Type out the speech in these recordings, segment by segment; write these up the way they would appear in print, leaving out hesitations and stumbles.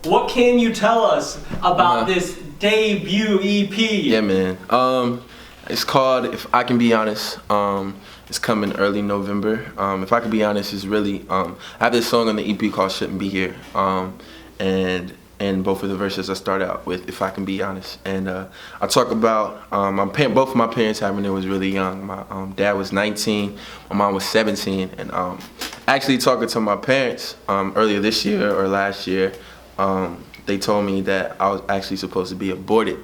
what can you tell us about this debut EP? Yeah, man. It's called If I Can Be Honest. It's coming early November. If I Can Be Honest is really, I have this song on the EP called Shouldn't Be Here. And both of the verses I start out with If I Can Be Honest. And I talk about both of my parents having it was really young. My dad was 19, my mom was 17. And actually talking to my parents earlier this year or last year, they told me that I was actually supposed to be aborted.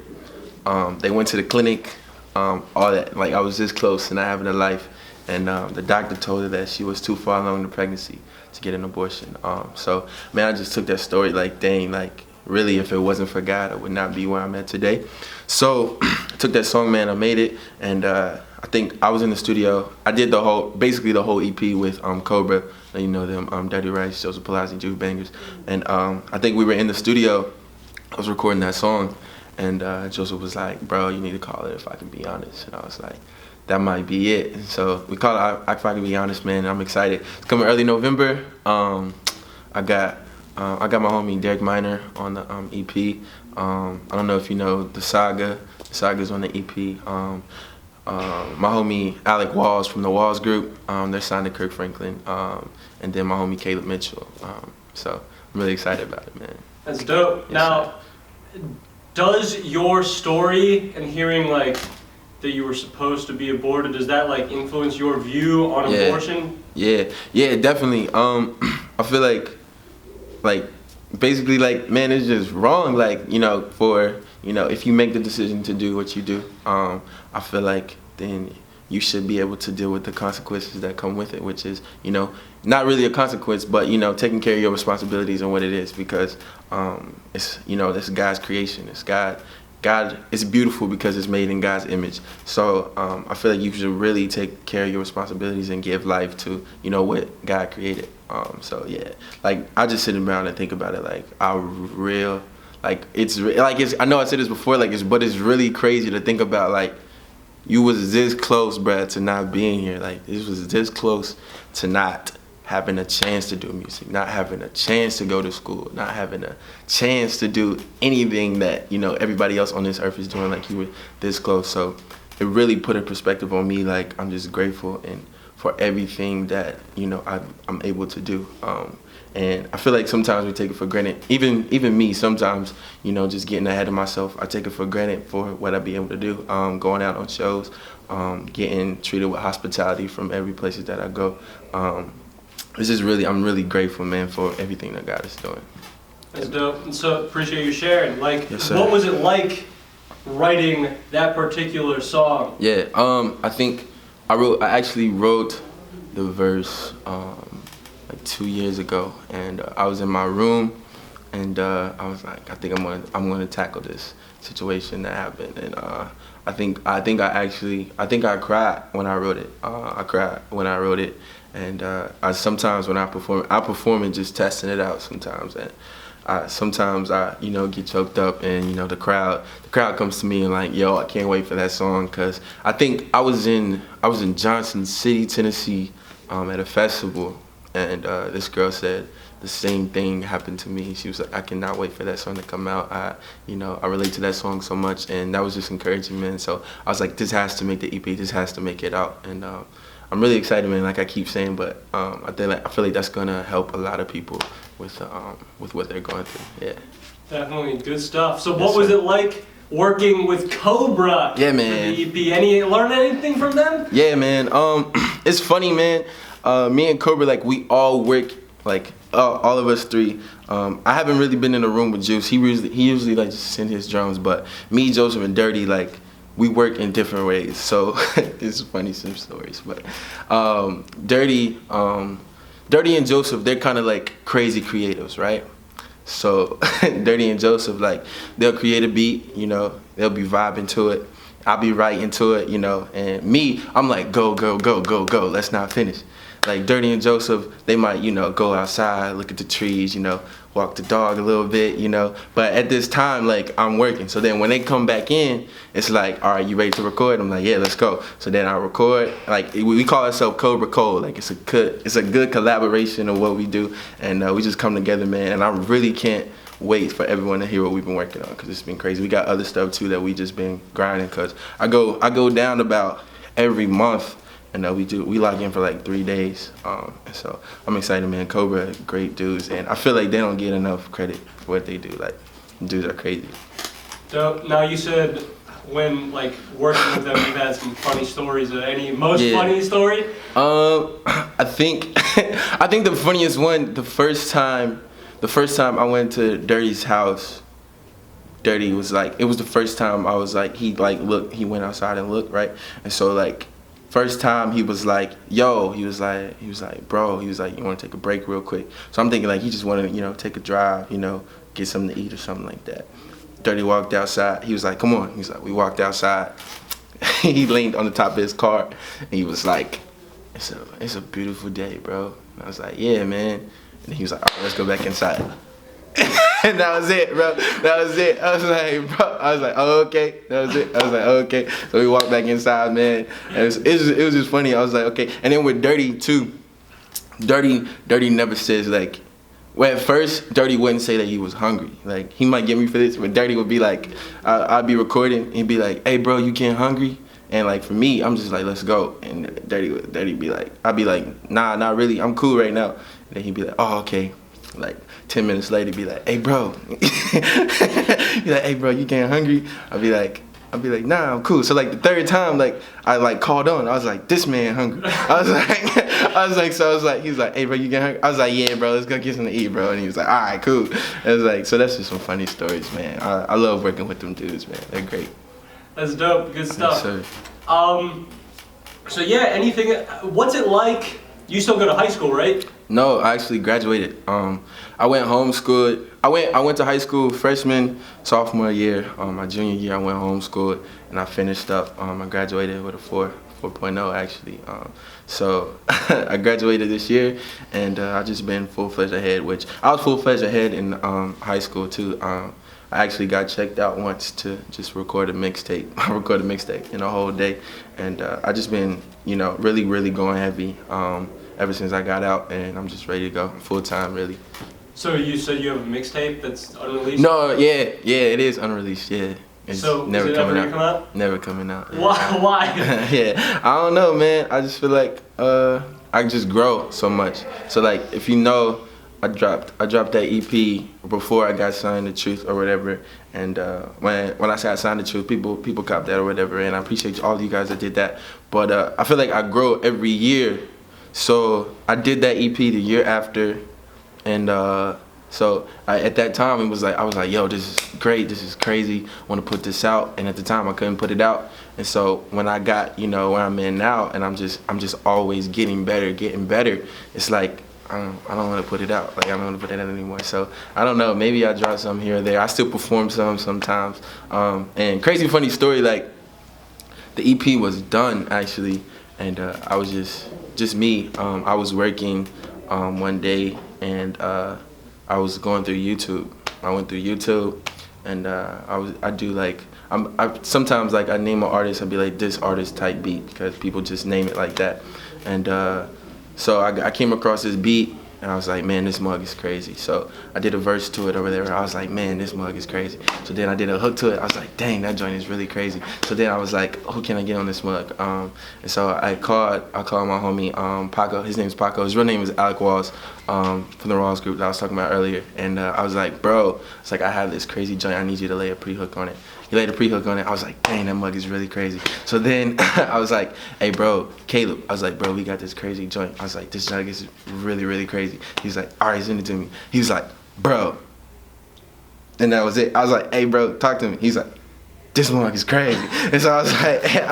They went to the clinic, all that, like I was this close to not having a life. And the doctor told her that she was too far along in the pregnancy to get an abortion. So, man, I just took that story like, dang, like, really, if it wasn't for God, I would not be where I'm at today. So, I took that song, man, I made it, and I think I was in the studio. I did basically the whole EP with Cobra, you know them, Dirty Rice, Joseph Palazzi, Juke Bangers. And I think we were in the studio, I was recording that song, and Joseph was like, bro, you need to call it If I Can Be Honest. And I was like, that might be it. So we call it If I Can Be Honest, man. I'm excited. It's coming early November. I got my homie Derek Minor on the EP. I don't know if you know the Saga. The Saga's on the EP. My homie Alec Walls from the Walls Group. They're signed to Kirk Franklin. And then my homie Caleb Mitchell. So I'm really excited about it, man. That's dope. Yes, now, does your story and hearing like that you were supposed to be aborted, does that like influence your view on abortion? Yeah, definitely. I feel like basically like, man, it's just wrong. Like, if you make the decision to do what you do, I feel like then you should be able to deal with the consequences that come with it, which is, not really a consequence, but, taking care of your responsibilities and what it is, because it's, this God's creation. It's God is beautiful because it's made in God's image. So I feel like you should really take care of your responsibilities and give life to, what God created. So yeah, like I just sit around and think about it, like I know I said this before, but it's really crazy to think about, like, you was this close, bruh, to not being here. Like, this was this close to not having a chance to do music, not having a chance to go to school, not having a chance to do anything that, everybody else on this earth is doing. Like, you were this close. So it really put a perspective on me. Like, I'm just grateful and for everything that, I'm able to do. And I feel like sometimes we take it for granted. Even me, sometimes, just getting ahead of myself, I take it for granted for what I be able to do. Going out on shows, getting treated with hospitality from every place that I go. I'm really grateful, man, for everything that God is doing. That's dope. And so appreciate you sharing. Like, yes, sir. What was it like writing that particular song? Yeah, I think I actually wrote the verse like 2 years ago, and I was in my room, and I was like, I think I'm gonna tackle this situation that happened, and I think I cried when I wrote it. I cried when I wrote it. And sometimes when I perform it just testing it out sometimes. And sometimes I get choked up, and the crowd comes to me and like, yo, I can't wait for that song, cause I think I was in Johnson City, Tennessee, at a festival, and this girl said the same thing happened to me. She was like, I cannot wait for that song to come out. I relate to that song so much, and that was just encouraging, man. So I was like, this has to make the EP. This has to make it out, and I'm really excited, man, like I keep saying, but I feel like that's gonna help a lot of people with what they're going through. Yeah. Definitely good stuff. So what was it like working with Cobra? Yeah, man. For the EP? Learn anything from them? Yeah, man. It's funny, man. Me and Cobra, like, we all work, like all of us three. I haven't really been in a room with Juice. He usually like just send his drums, but me, Joseph, and Dirty, like, we work in different ways. So it's funny, some stories, but Dirty and Joseph, they're kind of like crazy creatives, right? So Dirty and Joseph, like, they'll create a beat, they'll be vibing to it. I'll be right into it, and me, I'm like, go, go, go, go, go, let's not finish. Like, Dirty and Joseph, they might, go outside, look at the trees, walk the dog a little bit, But at this time, like, I'm working. So then when they come back in, it's like, all right, you ready to record? I'm like, yeah, let's go. So then I record. Like, we call ourselves Cobra Code. Like, it's a good collaboration of what we do. And we just come together, man. And I really can't wait for everyone to hear what we've been working on, because it's been crazy. We got other stuff too that we just been grinding, because I go down about every month, and we log in for like 3 days. And so I'm excited, man. Cobra, great dudes, and I feel like they don't get enough credit for what they do. Like, dudes are crazy. So now you said when like working with them, you've had some funny stories. Any funny story? I think the funniest one, the first time I went to Dirty's house, Dirty was like, it was the first time I was like, he went outside and looked, right? And so like, first time he was like, yo, he was like, bro, he was like, you want to take a break real quick? So I'm thinking like, he just wanted to, take a drive, get something to eat or something like that. Dirty walked outside. He was like, come on. He's like, we walked outside. He leaned on the top of his car, and he was like, it's a beautiful day, bro. And I was like, yeah, man. And he was like, all right, let's go back inside. And that was it, bro. That was it. I was like, bro. I was like, oh, okay. That was it. I was like, oh, okay. So we walked back inside, man. And it was just funny. I was like, okay. And then with Dirty too. Dirty never says like. Well, at first, Dirty wouldn't say that he was hungry. Like, he might get me for this, but Dirty would be like, I'd be recording, and he'd be like, hey, bro, you getting hungry? And like, for me, I'm just like, let's go. And Dirty be like, I'd be like, nah, not really, I'm cool right now. And then he'd be like, oh, okay. Like, 10 minutes later, he'd be like, hey, bro. He'd be like, hey, bro, you getting hungry? I'd be like, nah, I'm cool. So like the third time, like I like called on. I was like, this man hungry. I was like, he was like, hey bro, you getting hungry? I was like, yeah, bro, let's go get something to eat, bro. And he was like, all right, cool. And I was like, so that's just some funny stories, man. I love working with them dudes, man. They're great. That's dope. Good stuff. Yes, sir. So yeah, what's it like? You still go to high school, right? No, I actually graduated. I went homeschooled. I went to high school freshman, sophomore year. My junior year, I went homeschooled, and I finished up. I graduated with a 4.0 actually. So I graduated this year, and I've just been full-fledged ahead, which I was full-fledged ahead in high school too. I actually got checked out once to just record a mixtape. I recorded a mixtape in a whole day, and I just been, really, really going heavy ever since I got out, and I'm just ready to go full-time, really. So you said you have a mixtape that's unreleased? No, yeah, it is unreleased, yeah. It's so never is it coming ever gonna come out? Never coming out. Why? Yeah, I don't know, man. I just feel like I just grow so much. So like, if you know, I dropped that EP before I got signed to Truth or whatever. And when I say I signed to Truth, people cop that or whatever. And I appreciate all of you guys that did that. But I feel like I grow every year. So I did that EP the year after, and so at that time I was like, yo, this is great, this is crazy, I want to put this out. And at the time I couldn't put it out. And so when I got, where I'm in now, and I'm just always getting better. It's like I don't want to put it out. Like, I don't want to put it out anymore. So I don't know. Maybe I drop some here or there. I still perform sometimes. And crazy funny story. Like, the EP was done actually, and I was just me. I was working one day, and I was going through YouTube. I went through YouTube, and I do like, sometimes like I name an artist, I'd be like, this artist type beat, because people just name it like that. And so I came across this beat, and I was like, man, this mug is crazy. So I did a verse to it over there. I was like, man, this mug is crazy. So then I did a hook to it. I was like, dang, that joint is really crazy. So then I was like, who can I get on this mug? And so I called my homie Paco. His name's Paco. His real name is Alec Walls, from the Rawls group that I was talking about earlier. And I was like, bro, it's like, I have this crazy joint. I need you to lay a pre-hook on it. He laid a pre-hook on it. I was like, dang, that mug is really crazy. So then I was like, hey, bro, Caleb. I was like, bro, we got this crazy joint. I was like, this joint is really, really crazy. He's like, all right, send it to me. He was like, bro. And that was it. I was like, hey, bro, talk to me. He's like, this mug is crazy. And so I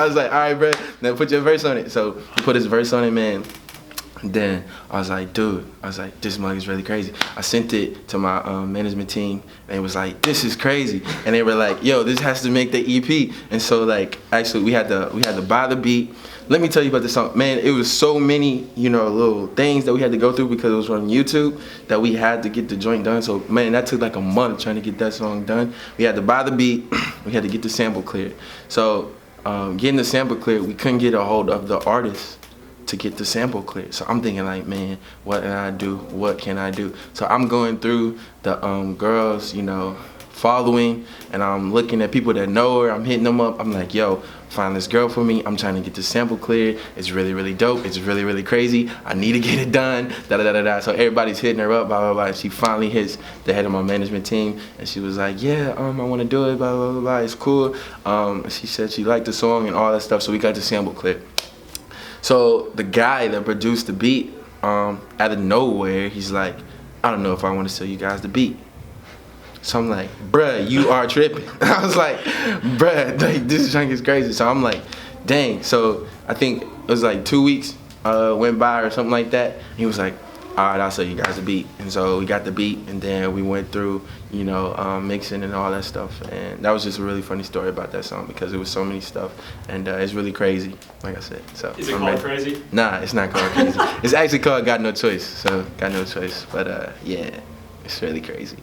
was like, all right, bro, now put your verse on it. So he put his verse on it, man. Then I was like, dude, this mug is really crazy. I sent it to my management team, and it was like, this is crazy. And they were like, yo, this has to make the EP. And so like, actually we had to buy the beat. Let me tell you about this song. Man, it was so many, little things that we had to go through because it was on YouTube that we had to get the joint done. So man, that took like a month trying to get that song done. We had to buy the beat, we had to get the sample cleared. So getting the sample cleared, we couldn't get a hold of the artist to get the sample cleared. So I'm thinking like, man, what can I do? What can I do? So I'm going through the girls, you know, following, and I'm looking at people that know her. I'm hitting them up. I'm like, yo, find this girl for me. I'm trying to get the sample cleared. It's really, really dope. It's really, really crazy. I need to get it done. Da da da da da. So everybody's hitting her up. Blah blah blah. And she finally hits the head of my management team, and she was like, yeah, I want to do it. Blah blah blah blah. It's cool. She said she liked the song and all that stuff. So we got the sample cleared. So the guy that produced the beat, out of nowhere, he's like, I don't know if I want to sell you guys the beat. So I'm like, bruh, you are tripping. I was like, bruh, like, this junk is crazy. So I'm like, dang. So I think it was like 2 weeks went by or something like that. He was like, all right, I'll sell you guys the beat. And so we got the beat, and then we went through, you know, mixing and all that stuff. And that was just a really funny story about that song because it was so many stuff. And it's really crazy, like I said. So is it called Crazy? Nah, it's not called Crazy. It's actually called Got No Choice. So Got No Choice. But yeah, it's really crazy.